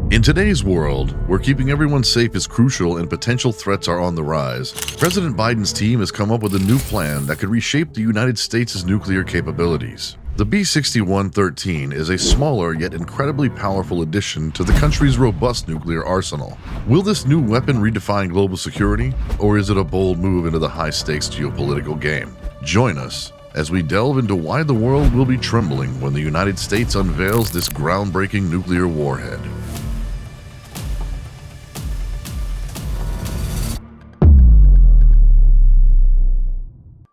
In today's world, where keeping everyone safe is crucial and potential threats are on the rise, President Biden's team has come up with a new plan that could reshape the United States' nuclear capabilities. The B61-13 is a smaller yet incredibly powerful addition to the country's robust nuclear arsenal. Will this new weapon redefine global security, or is it a bold move into the high-stakes geopolitical game? Join us as we delve into why the world will be trembling when the United States unveils this groundbreaking nuclear warhead.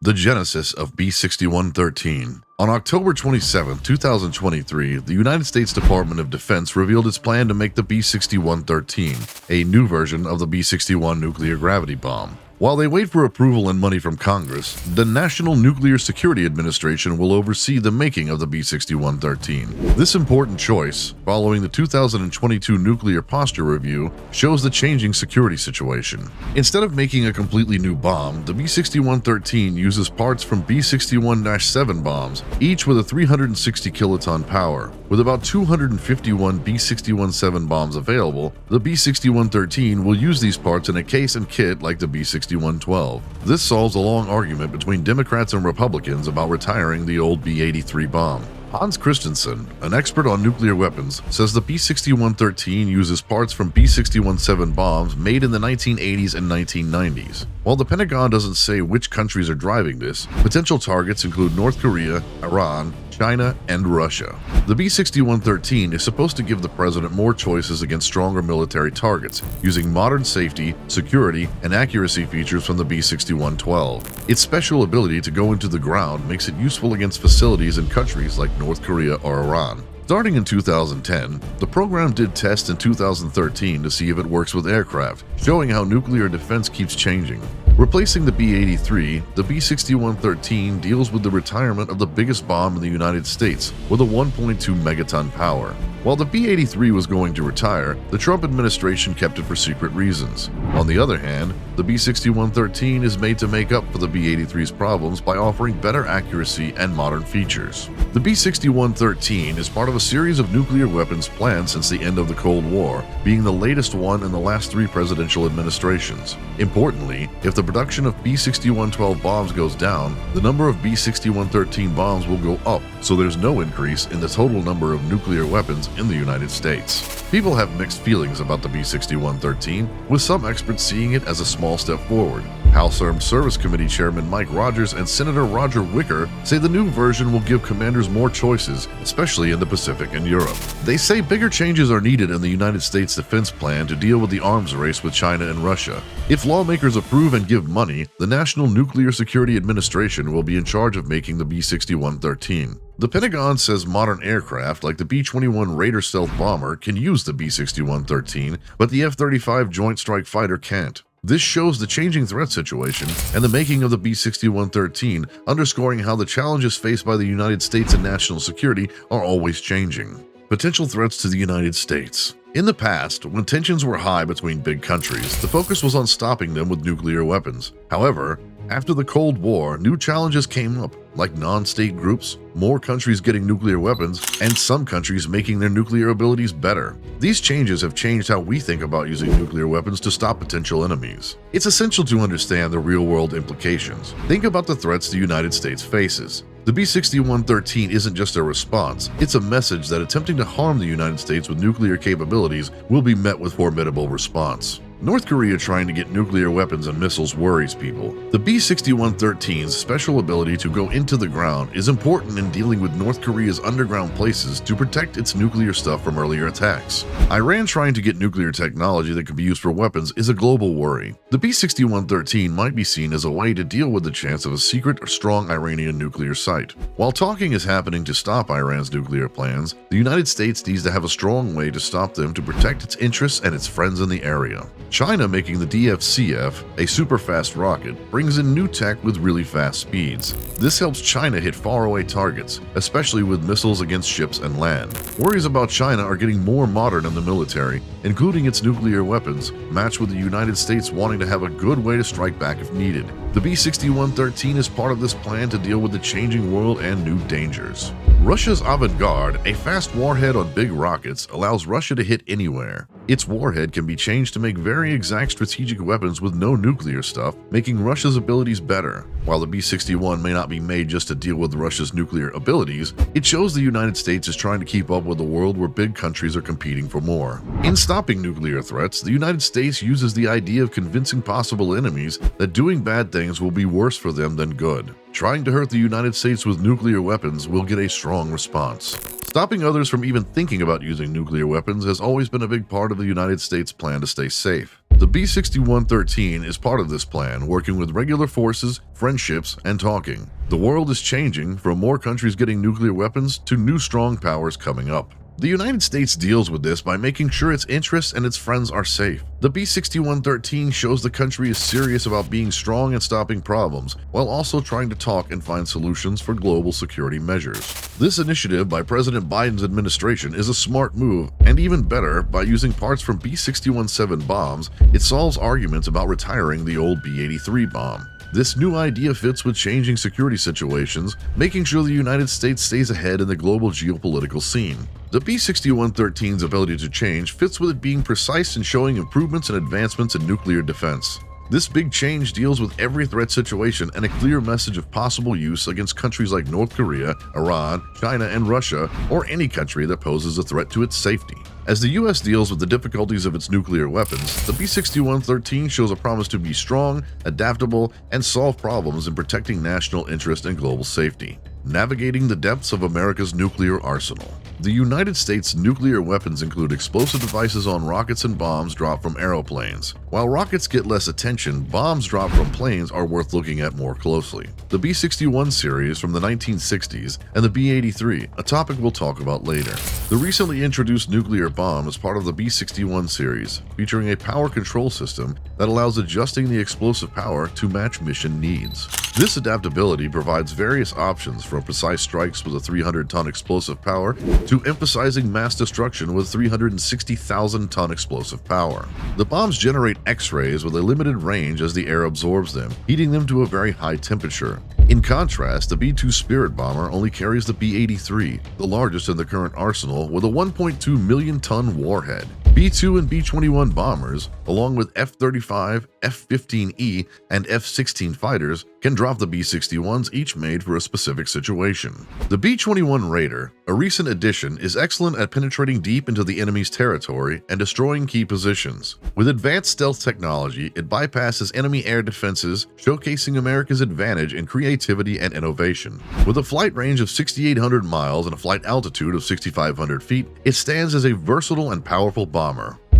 The genesis of B61-13. On October 27, 2023, the United States Department of Defense revealed its plan to make the B61-13, a new version of the B61 nuclear gravity bomb. While they wait for approval and money from Congress, the National Nuclear Security Administration will oversee the making of the B61-13. This important choice, following the 2022 Nuclear Posture Review, shows the changing security situation. Instead of making a completely new bomb, the B61-13 uses parts from B61-7 bombs, each with a 360 kiloton power. With about 251 B61-7 bombs available, the B61-13 will use these parts in a case and kit like the B61-12. This solves a long argument between Democrats and Republicans about retiring the old B-83 bomb. Hans Christensen, an expert on nuclear weapons, says the B61-13 uses parts from B61-7 bombs made in the 1980s and 1990s. While the Pentagon doesn't say which countries are driving this, potential targets include North Korea, Iran, China, and Russia. The B61-13 is supposed to give the president more choices against stronger military targets, using modern safety, security, and accuracy features from the B61-12. Its special ability to go into the ground makes it useful against facilities in countries like North Korea or Iran. Starting in 2010, the program did tests in 2013 to see if it works with aircraft, showing how nuclear defense keeps changing. Replacing the B-83, the B61-13 deals with the retirement of the biggest bomb in the United States, with a 1.2 megaton power. While the B-83 was going to retire, the Trump administration kept it for secret reasons. On the other hand, the B61-13 is made to make up for the B-83's problems by offering better accuracy and modern features. The B61-13 is part of a series of nuclear weapons planned since the end of the Cold War, being the latest one in the last 3 presidential administrations. Importantly, if the production of B61-12 bombs goes down, the number of B61-13 bombs will go up, so there's no increase in the total number of nuclear weapons in the United States. People have mixed feelings about the B61-13, with some experts seeing it as a small step forward. House Armed Service Committee Chairman Mike Rogers and Senator Roger Wicker say the new version will give commanders more choices, especially in the Pacific and Europe. They say bigger changes are needed in the United States defense plan to deal with the arms race with China and Russia. If lawmakers approve and give money, the National Nuclear Security Administration will be in charge of making the B61-13. The Pentagon says modern aircraft like the B-21 Raider stealth bomber can use the B61-13, but the F-35 Joint Strike Fighter can't. This shows the changing threat situation and the making of the B61-13, underscoring how the challenges faced by the United States and national security are always changing. Potential threats to the United States. In the past, when tensions were high between big countries, the focus was on stopping them with nuclear weapons. However, after the Cold War, new challenges came up, like non-state groups, more countries getting nuclear weapons, and some countries making their nuclear abilities better. These changes have changed how we think about using nuclear weapons to stop potential enemies. It's essential to understand the real-world implications. Think about the threats the United States faces. The B61-13 isn't just a response, it's a message that attempting to harm the United States with nuclear capabilities will be met with formidable response. North Korea trying to get nuclear weapons and missiles worries people. The B61-13's special ability to go into the ground is important in dealing with North Korea's underground places to protect its nuclear stuff from earlier attacks. Iran trying to get nuclear technology that can be used for weapons is a global worry. The B61-13 might be seen as a way to deal with the chance of a secret or strong Iranian nuclear site. While talking is happening to stop Iran's nuclear plans, the United States needs to have a strong way to stop them to protect its interests and its friends in the area. China making the DFCF, a super-fast rocket, brings in new tech with really fast speeds. This helps China hit faraway targets, especially with missiles against ships and land. Worries about China are getting more modern in the military, including its nuclear weapons, matched with the United States wanting to have a good way to strike back if needed. The B61-13 is part of this plan to deal with the changing world and new dangers. Russia's Avangard, a fast warhead on big rockets, allows Russia to hit anywhere. Its warhead can be changed to make very exact strategic weapons with no nuclear stuff, making Russia's abilities better. While the B-61 may not be made just to deal with Russia's nuclear abilities, it shows the United States is trying to keep up with a world where big countries are competing for more. In stopping nuclear threats, the United States uses the idea of convincing possible enemies that doing bad things will be worse for them than good. Trying to hurt the United States with nuclear weapons will get a strong response. Stopping others from even thinking about using nuclear weapons has always been a big part of the United States' plan to stay safe. The B61-13 is part of this plan, working with regular forces, friendships, and talking. The world is changing from more countries getting nuclear weapons to new strong powers coming up. The United States deals with this by making sure its interests and its friends are safe. The B61-13 shows the country is serious about being strong and stopping problems, while also trying to talk and find solutions for global security measures. This initiative by President Biden's administration is a smart move, and even better, by using parts from B61-7 bombs, it solves arguments about retiring the old B-83 bomb. This new idea fits with changing security situations, making sure the United States stays ahead in the global geopolitical scene. The B61-13's ability to change fits with it being precise and showing improvements and advancements in nuclear defense. This big change deals with every threat situation and a clear message of possible use against countries like North Korea, Iran, China, and Russia, or any country that poses a threat to its safety. As the U.S. deals with the difficulties of its nuclear weapons, the B61-13 shows a promise to be strong, adaptable, and solve problems in protecting national interest and global safety. Navigating the depths of America's nuclear arsenal. The United States' nuclear weapons include explosive devices on rockets and bombs dropped from aeroplanes. While rockets get less attention, bombs dropped from planes are worth looking at more closely. The B-61 series from the 1960s and the B-83, a topic we'll talk about later. The recently introduced nuclear bomb is part of the B-61 series, featuring a power control system that allows adjusting the explosive power to match mission needs. This adaptability provides various options from precise strikes with a 300-ton explosive power to emphasizing mass destruction with 360,000-ton explosive power. The bombs generate X-rays with a limited range as the air absorbs them, heating them to a very high temperature. In contrast, the B-2 Spirit bomber only carries the B-83, the largest in the current arsenal, with a 1.2 million-ton warhead. B-2 and B-21 bombers, along with F-35, F-15E, and F-16 fighters, can drop the B-61s, each made for a specific situation. The B-21 Raider, a recent addition, is excellent at penetrating deep into the enemy's territory and destroying key positions. With advanced stealth technology, it bypasses enemy air defenses, showcasing America's advantage in creativity and innovation. With a flight range of 6,800 miles and a flight altitude of 6,500 feet, it stands as a versatile and powerful bomber.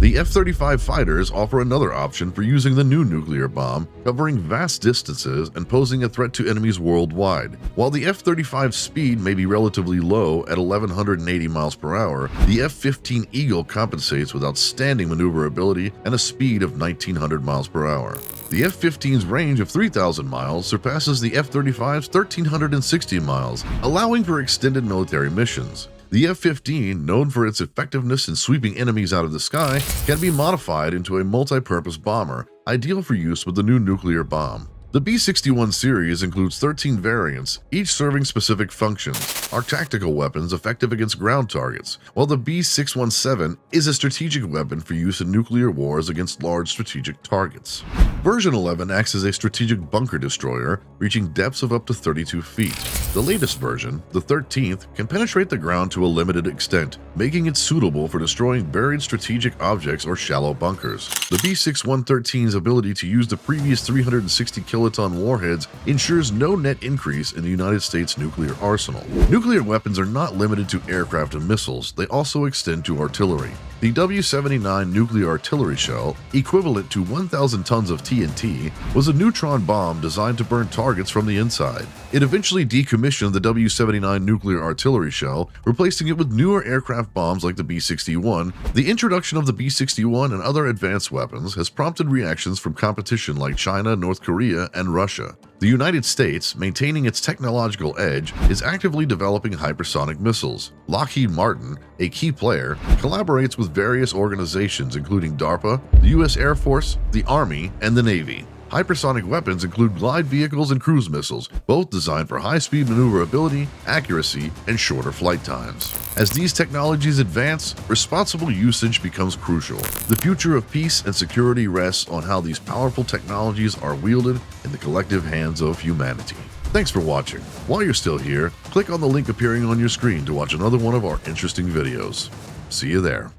The F-35 fighters offer another option for using the new nuclear bomb, covering vast distances and posing a threat to enemies worldwide. While the F-35's speed may be relatively low at 1,180 miles per hour, the F-15 Eagle compensates with outstanding maneuverability and a speed of 1,900 miles per hour. The F-15's range of 3,000 miles surpasses the F-35's 1,360 miles, allowing for extended military missions. The F-15, known for its effectiveness in sweeping enemies out of the sky, can be modified into a multi-purpose bomber, ideal for use with the new nuclear bomb. The B-61 series includes 13 variants, each serving specific functions, are tactical weapons effective against ground targets, while the B-617 is a strategic weapon for use in nuclear wars against large strategic targets. Version 11 acts as a strategic bunker destroyer, reaching depths of up to 32 feet. The latest version, the 13th, can penetrate the ground to a limited extent, making it suitable for destroying buried strategic objects or shallow bunkers. The B-61-13's ability to use the previous 360 kiloton warheads ensures no net increase in the United States nuclear arsenal. Nuclear weapons are not limited to aircraft and missiles, they also extend to artillery. The W-79 nuclear artillery shell, equivalent to 1,000 tons of TNT, was a neutron bomb designed to burn targets from the inside. It eventually decommissioned the W-79 nuclear artillery shell, replacing it with newer aircraft bombs like the B-61. The introduction of the B-61 and other advanced weapons has prompted reactions from competition like China, North Korea, and Russia. The United States, maintaining its technological edge, is actively developing hypersonic missiles. Lockheed Martin, a key player, collaborates with various organizations including DARPA, the U.S. Air Force, the Army, and the Navy. Hypersonic weapons include glide vehicles and cruise missiles, both designed for high-speed maneuverability, accuracy, and shorter flight times. As these technologies advance, responsible usage becomes crucial. The future of peace and security rests on how these powerful technologies are wielded in the collective hands of humanity. Thanks for watching. While you're still here, click on the link appearing on your screen to watch another one of our interesting videos. See you there.